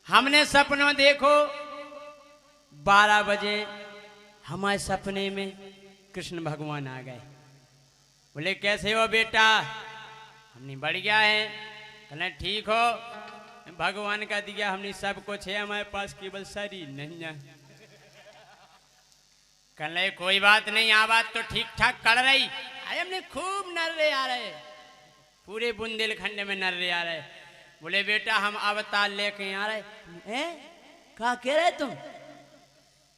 हमने सपनों देखो 12 बजे हमारे सपने में कृष्ण भगवान आ गए। बोले कैसे हो बेटा? हमने बढ़िया है। कहना ठीक हो, भगवान का दिया हमने सब कुछ है, हमारे पास केवल शरीर नहीं है। कहने कोई बात नहीं, आवाज तो ठीक ठाक कर रही। अरे हमने खूब नर्रे आ रहे, पूरे बुंदेलखंड में नर्रे आ रहे। बोले बेटा हम अवतार लेके आ रहे हैं। क्या कह रहे तुम?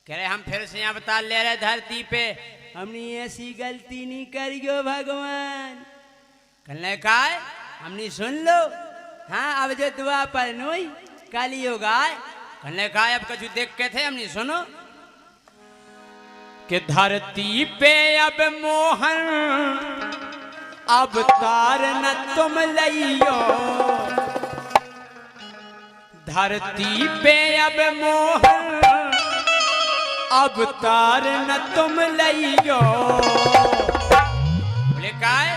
कह रहे हम फिर से अवतार ले रहे धरती पे। हमने ऐसी गलती नहीं करियो भगवान। कहने का हमने सुन लो, हाँ अब जो दुआ पर नोई काली होगा। कहने का अब कुछ देख के थे हमने सुनो कि धरती पे अब मोहन अवतार न तुम लियो। धरती पे अब मोहन अवतार न तुम लियो। बोले काय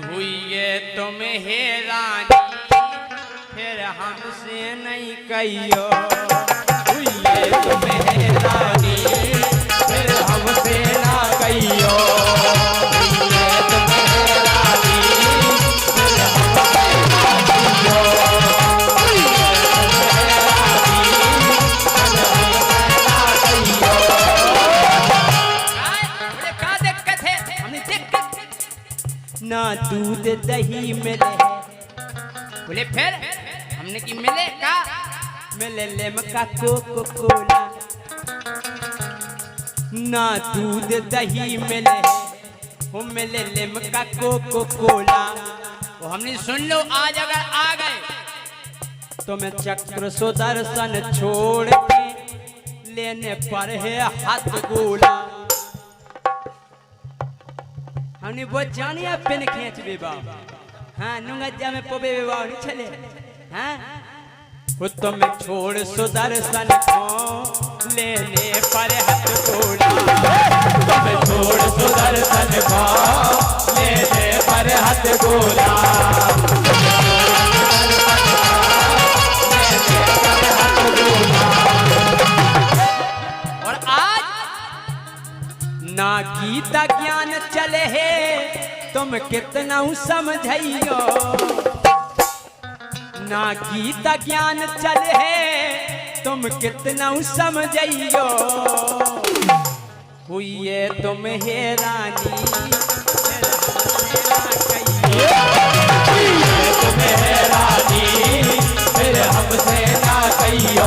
हुई ये तुम हैरानी, फिर हमसे नहीं कहियो। हुई ये तुम हैरानी, फिर हमसे ना कहियो। हुई ये तुम हैरानी, फिर हमसे ना कहियो। हुई ये तुम हैरानी, फिर हमसे ना कहियो। बोले का दिक्कत है? हमने दिक्कत ना दूध दही मिले। बोले फिर? हमने की मिले का? मिले लेमका कोको कोला। ना दूध दही मिले, वो मिले लेमका कोको कोला। वो हमने सुन लो, आज अगर आ गए तो मैं चक्र सुदर्शन छोड़ के लेने पर है हाथ गोला। हमने वो जानी आप पेन खींच बेबा, हाँ नुंगज्जा में पोबे बेबा नहीं चले। हाँ वो तुम छोड़ सुदर्शन को लेने पर हाथ गोला। तुम छोड़ सुदर्शन को लेने पर हाथ गोला। और आज ना गीता ज्ञान चले है, तुम कितना समझियो। ना गीता ज्ञान चले है, तुम कितना समझियो। हुई ये तुम हैरानी, तुम हैरानी, फिर हमसे ना कहियो।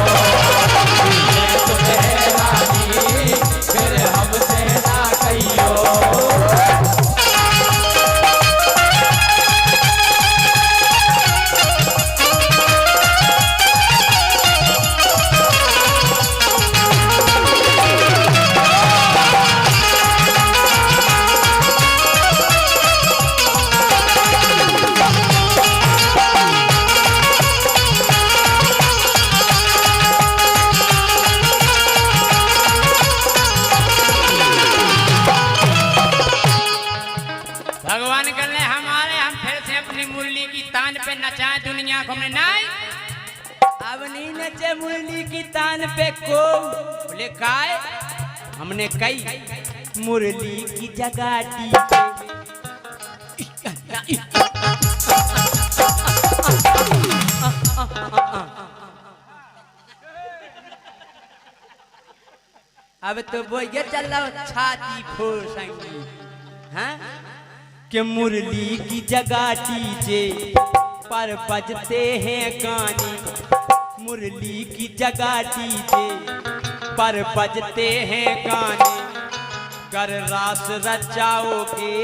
तुम हैरानी, फिर हमसे ना कहियो। भगवान कर ले हमारे, हम फिर से अपनी मुरली की तान पे नचाए दुनिया को। हमने नहीं, अब नहीं नचे मुरली की तान पे को। बोले काय? हमने कई मुरली की जगाटी अब तो वो ये चल रहा छाती फोड़ संगीत। हाँ कि मुरली की जगह डीजे पर बजते हैं गाने। मुरली की जगह डीजे पर बजते हैं गाने। कर रास रचाओगे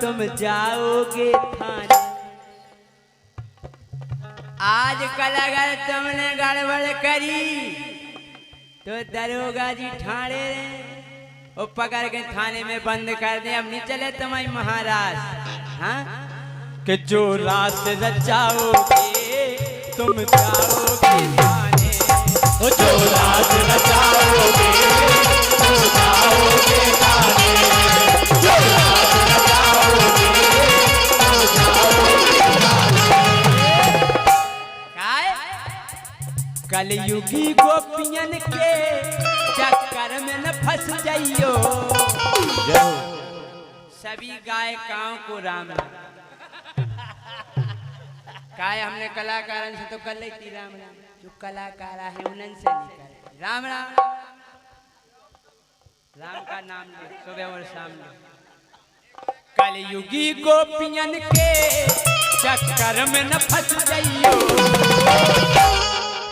तुम जाओगे थाने। आजकल अगर तुमने गड़बड़ करी तो दरोगा जी ठाणे वो पकड़ के थाने में बंद कर दे। अब नहीं चले तुम्हारी महाराज। हाँ कि जो रात रचाओगे तुम जाओगे थाने। वो जो रात रचाओगे तुम जाओगे थाने। जो रात रचाओगे तुम जाओगे थाने। कलयुगी गोपियन के चक्कर में न फंस जाइयो। सभी गायकों को राम राम। काय हमने कलाकारों से तो कर लेती राम राम, जो कलाकार है उन्हीं से नहीं कर राम राम। राम का नाम ले सुबह और शाम ले। कलयुगी गोपियन के चक्कर में न फंस जाइयो,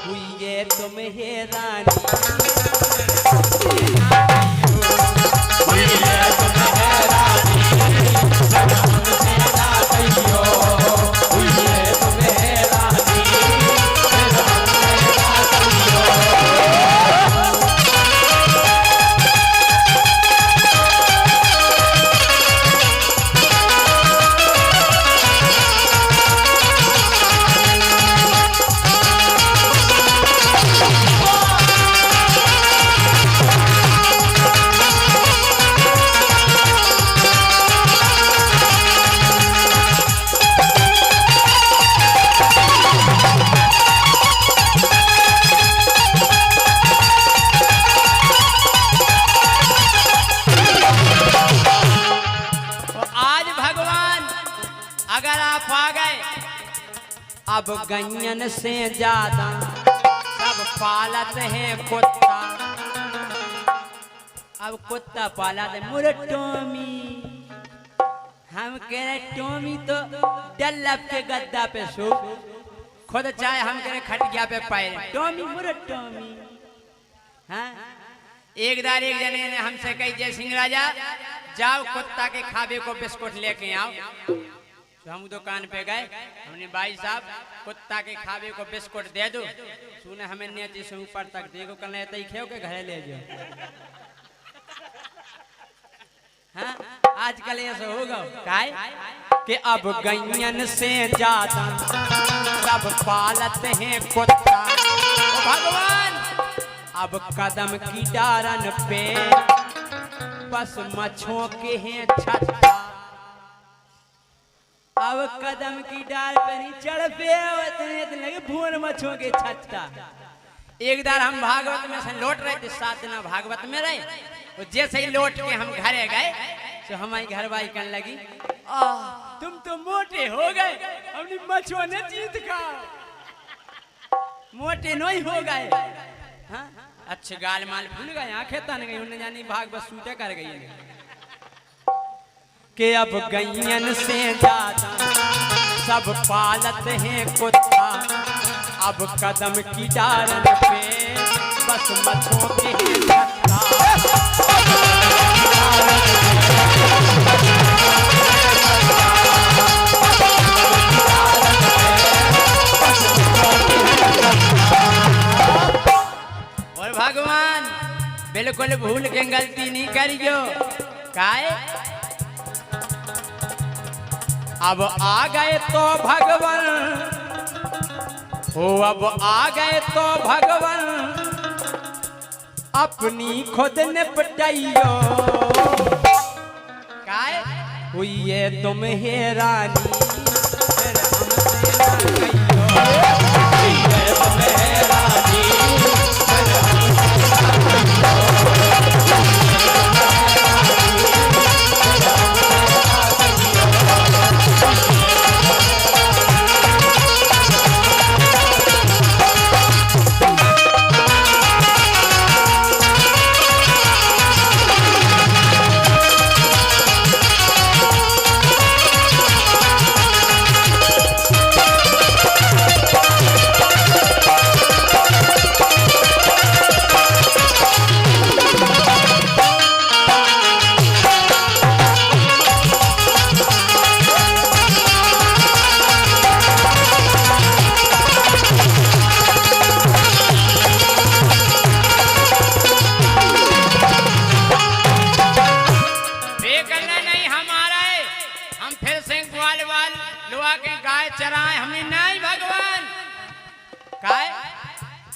हुई ये तुम हे रानी, हुई ये तुम हे रानी, हमसे ना कहियो, हुई ये तुम हे रानी, हमसे ना कहियो। अब गैयन से ज्यादा सब पालत है कुत्ता। अब कुत्ता पाला दे मुरे टोमी, हम कह रहे टोमी तो डल्लब के गद्दा पे सो, खुद चाहे हम कह रहे खटिया पे पाए टोमी मुरे टोमी। हाँ एक दार एक जने ने हमसे कही जय सिंह राजा जाओ कुत्ता के खाबे को बिस्कुट लेके आओ। तो हम दुकान पे गए, हमने भाई साहब कुत्ता के खाबे को बिस्कुट दे दो। सुने हमें नीचे से ऊपर तक देखो कल नहीं खेओ के घरे ले जाओ। हाँ आजकल ऐसा होगा काय कि अब गैयन से ज्यादा सब पालत हैं कुत्ता। ओ भगवान अब कदम की डारन पे बस मछों के हैं छत्ता। अब कदम की डाल पे नहीं चढ़ पे लगे भून मछों के छत्ता। एक बार हम भागवत में से लौट रहे थे, 7 दिन भागवत में रहे, तो जैसे ही लौट के हम घरे गए तो हमारी घरवाली कहने लगी तुम तो मोटे हो गए, अपनी मछुआ ने जीत का मोटे नहीं हो गए। हाँ अच्छे गाल माल भूल गए, आंखें तन गई, उन्हें जानी भागवत सूटे कर गई कि अब गैयन से ज्यादा सब पालत हैं कुत्ता। अब कदम की डारन पे बस मछों के हैं छत्ता। और भगवान बिल्कुल भूल के गलती नहीं करियो काय। अब आ गए तो भगवान हो, अब आ गए तो भगवान अपनी खुद निपटाइयो काय। हुई ये तुम हे रानी फिर हमसे ना कहियो, हुई ये तुम हे रानी फिर हमसे ना कहियो।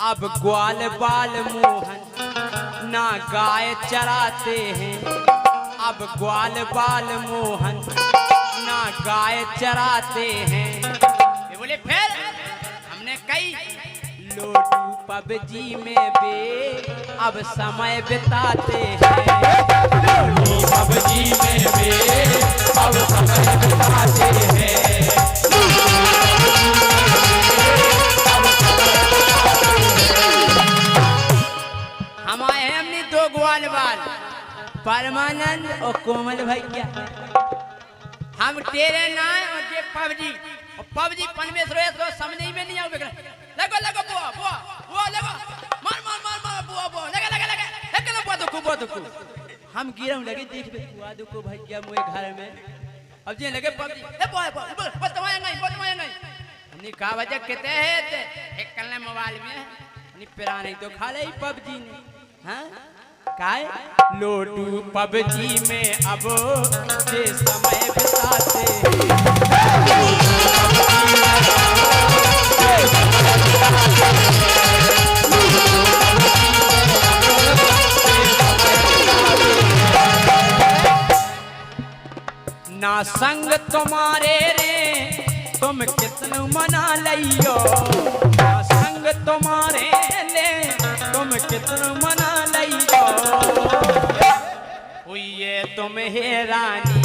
अब ग्वाल बाल मोहन ना गाय चराते हैं। अब ग्वाल बाल मोहन ना गाय चराते हैं। ये बोले फिर हमने कई लोटू पबजी में बे अब समय बिताते हैं। पबजी में बे अब समय बिताते हैं। हम आए हैं अपनी दो ग्वाल बाल परमानंद और कोमल भैया। हम तेरे नाम और ये पबजी और पबजी परमेश्वर समझ में नहीं आओगे। लगो लगो बुआ बुआ बुआ लगो मार मार मार मार बुआ बुआ लगा लगा लगा एक ना बुआ दुखू हम गिरम लगे देख बे बुआ दुखू भैया मोए घर में। अब जे लगे पबजी ए बुआ बुआ बस तमाया नहीं नि का वजह कहते हैं ते एक कल मोबाइल में नि पिरा नहीं तो खा ले पबजी ने। हां काय लोटू पबजी में अब जे समय बिताते ना संग तुम्हारे रे तुम कितनु मना लियो। ना संग तुम्हारे ले तुम कितनु मना लियो। हुई तुम हे रानी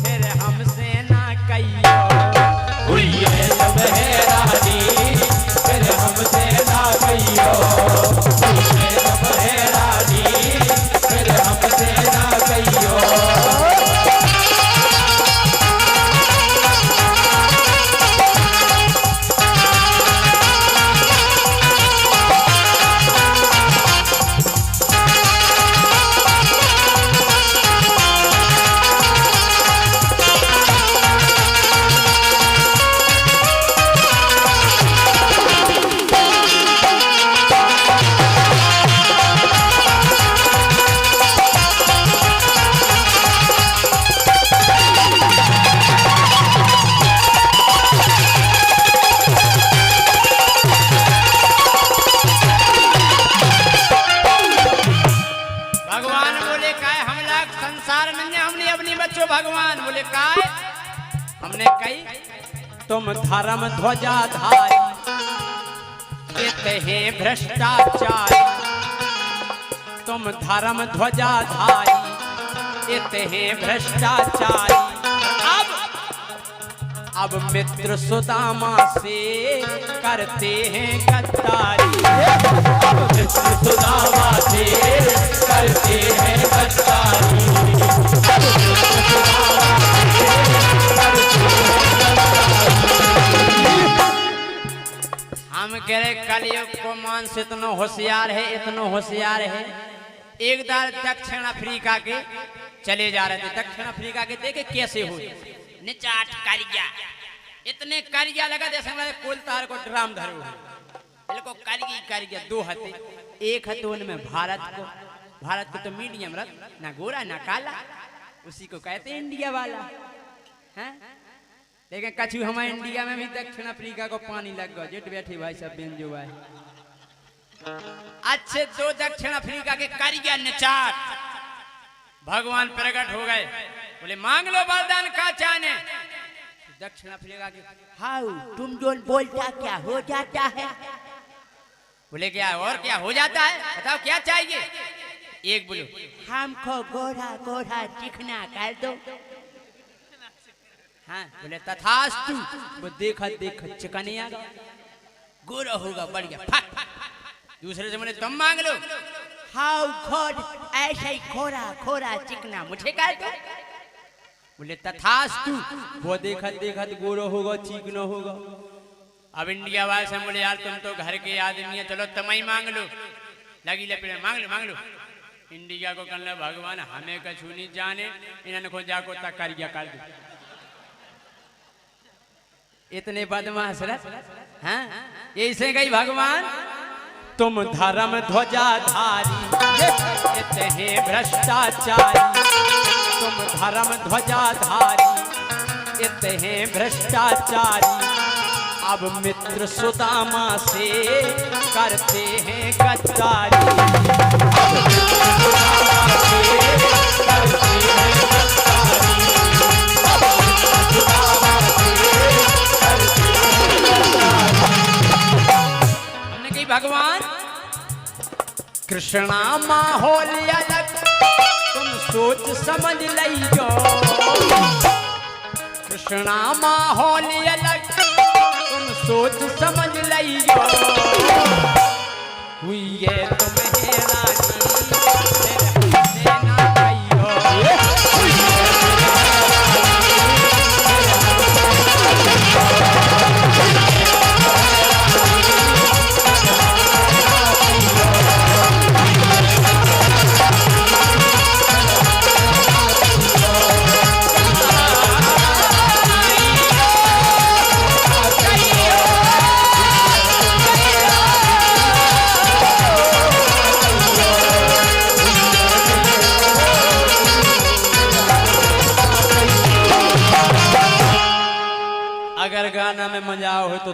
फिर हमसे ना कहियो। हुई तुम हे रानी फिर हमसे ना कहियो। हुई तुम हे रानी फिर हमसे ना कहियो। भगवान बोले काय हमने कही तुम धर्म ध्वजा धारी कहते हैं भ्रष्टाचारी। तुम धर्म ध्वजा धारी कहते हैं भ्रष्टाचारी। अब मित्र सुदामा से करते हैं गद्दारी। अब मित्र सुदामा से करते हैं गद्दारी। हम कह रहे कलयुग को मानस इतना होशियार है। एक बार दक्षिण अफ्रीका के चले जा रहे थे। दक्षिण अफ्रीका के देखे कैसे हो निचाट कारिया इतने कारिया लगा जैसे हमारे कुल तार को ड्राम धरो बिल्कुल कारिया दो हथे। एक हथे उनमें भारत को तो मीडियम रख ना गोरा ना काला उसी को कहते हैं इंडिया वाला है। लेकिन कछु हमारे इंडिया में भी दक्षिण अफ्रीका को पानी लग गया जेट बैठे भाई सब बेंजो भाई। अच्छे दो दक्षिण अफ्रीका के कारिया निचाट भगवान प्रकट हो गए। बोले मांग लो वरदान का चाहने। दक्षिण अफ्रीका के हाउ तुम जो बोलता क्या हो जाता है। बोले क्या और क्या हो जाता है बताओ क्या चाहिए। एक बोलो हमको गोरा चिकना कर दो। हाँ बोले तथास्तु। वो देखा चिकनिया गोरा होगा बढ़िया फक। दूसरे से बोले तुम मांग लो हाउ गॉड ऐसा ही खोरा चिकना मुझे कर दो। बोले तथास्तु। वो देखा गोरा होगा चिकना होगा। अब इंडिया वाले से बोले यार तुम तो घर के आदमी है चलो तुम ही मांग लो। लगी लपेटे मांग लो। इंडिया को कहना भगवान हमें कछु नहीं जाने इन्होंने को जाको तक कारिया कर दो। इतने बदमाश हाँ ऐसे गई भगवान तुम धर्म ध्वजा धारी कहते हैं भ्रष्टाचारी। तुम धर्म ध्वजा धारी कहते हैं भ्रष्टाचारी। अब मित्र सुदामा से करते हैं गद्दारी। अब मित्र सुदामा से करते हैं गद्दारी। अब मित्र सुदामा से करते हैं गद्दारी। हमने कही भगवान कृष्णा माहौल अलग तुम सोच समझ लियो कृष्णा माहौल अलग तुम सोच समझ लियो हुई है तुम्हें रानी फिर हमसे ना कहियो अगर गाना में मजा हो तो